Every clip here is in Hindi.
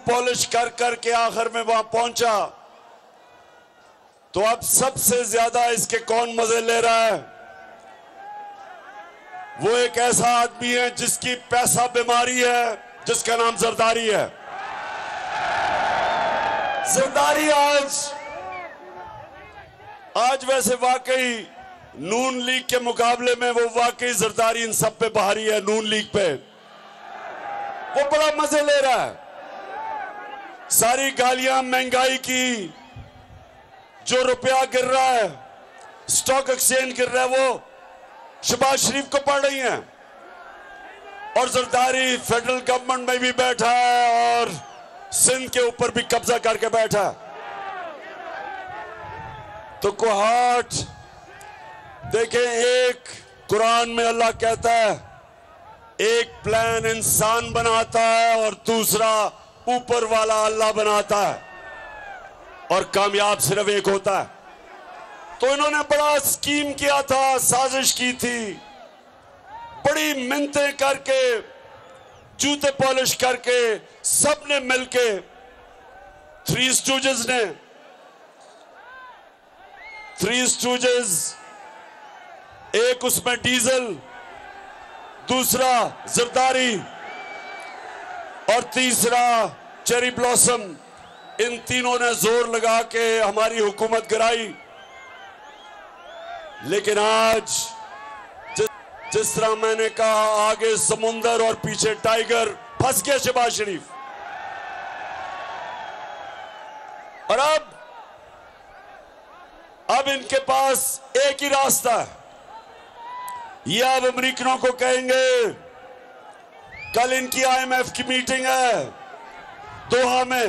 पॉलिश कर कर के आखिर में वहां पहुंचा। तो अब सबसे ज्यादा इसके कौन मजे ले रहा है? वो एक ऐसा आदमी है जिसकी पैसा बीमारी है, जिसका नाम जरदारी है। जरदारी आज वैसे वाकई नून लीग के मुकाबले में वो वाकई जरदारी इन सब पे भारी है। नून लीग पे वो बड़ा मजे ले रहा है। सारी गालियां महंगाई की, जो रुपया गिर रहा है, स्टॉक एक्सचेंज गिर रहा है, वो शहबाज शरीफ को पड़ रही हैं। और जरदारी फेडरल गवर्नमेंट में भी बैठा है और सिंध के ऊपर भी कब्जा करके बैठा है। तो कोहाट देखें, एक कुरान में अल्लाह कहता है एक प्लान इंसान बनाता है और दूसरा ऊपर वाला अल्लाह बनाता है, और कामयाब सिर्फ एक होता है। तो इन्होंने बड़ा स्कीम किया था, साजिश की थी, बड़ी मिन्नतें करके, जूते पॉलिश करके, सबने मिलके, थ्री स्टूजेस, एक उसमें डीजल, दूसरा जरदारी और तीसरा चेरी ब्लॉसम, इन तीनों ने जोर लगा के हमारी हुकूमत गिराई। लेकिन आज जिस तरह मैंने कहा, आगे समुंदर और पीछे टाइगर, फंस गया शहबाज शरीफ। और अब इनके पास एक ही रास्ता है। ये अब अमेरिकनों को कहेंगे, कल इनकी IMF की मीटिंग है दोहा में,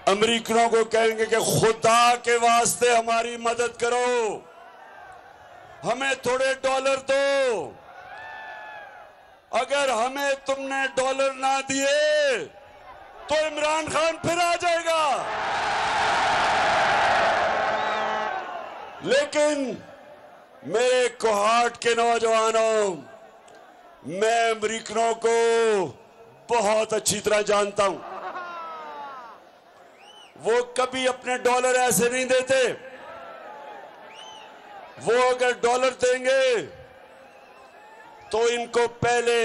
अमेरिकनों को कहेंगे कि खुदा के वास्ते हमारी मदद करो, हमें थोड़े डॉलर दो। अगर हमें तुमने डॉलर ना दिए तो इमरान खान फिर आ जाएगा। लेकिन मेरे कोहाट के नौजवानों, मैं अमेरिकनों को बहुत अच्छी तरह जानता हूं। वो कभी अपने डॉलर ऐसे नहीं देते। वो अगर डॉलर देंगे तो इनको पहले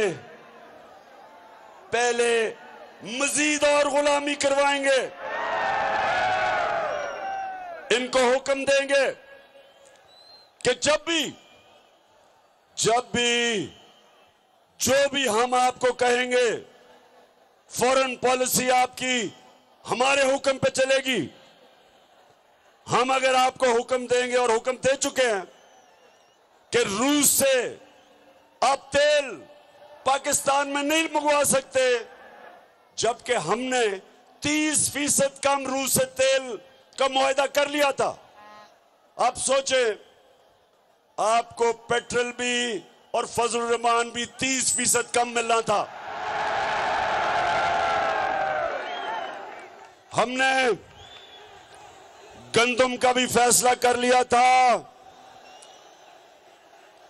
मजीद और गुलामी करवाएंगे। इनको हुक्म देंगे कि जब भी जो भी हम आपको कहेंगे, फॉरेन पॉलिसी आपकी हमारे हुक्म पे चलेगी। हम अगर आपको हुक्म देंगे, और हुक्म दे चुके हैं, कि रूस से आप तेल पाकिस्तान में नहीं मंगवा सकते, जबकि हमने 30% कम रूस से तेल का मुआहदा कर लिया था। आप सोचे, आपको पेट्रोल भी और फजल रहमान भी 30% कम मिलना था। हमने गंदम का भी फैसला कर लिया था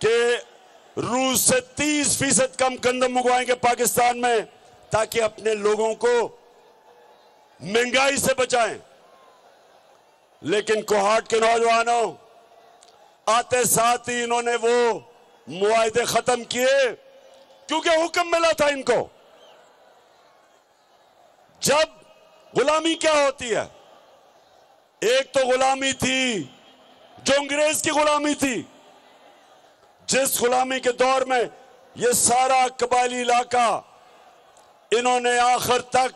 कि रूस से 30% कम गंदम मंगवाएंगे पाकिस्तान में, ताकि अपने लोगों को महंगाई से बचाएं। लेकिन कोहाट के नौजवानों, आते साथ ही इन्होंने वो मुआहदे खत्म किए, क्योंकि हुक्म मिला था इनको। जब गुलामी क्या होती है, एक तो गुलामी थी जो अंग्रेज की गुलामी थी, जिस गुलामी के दौर में ये सारा कबायली इलाका इन्होंने आखिर तक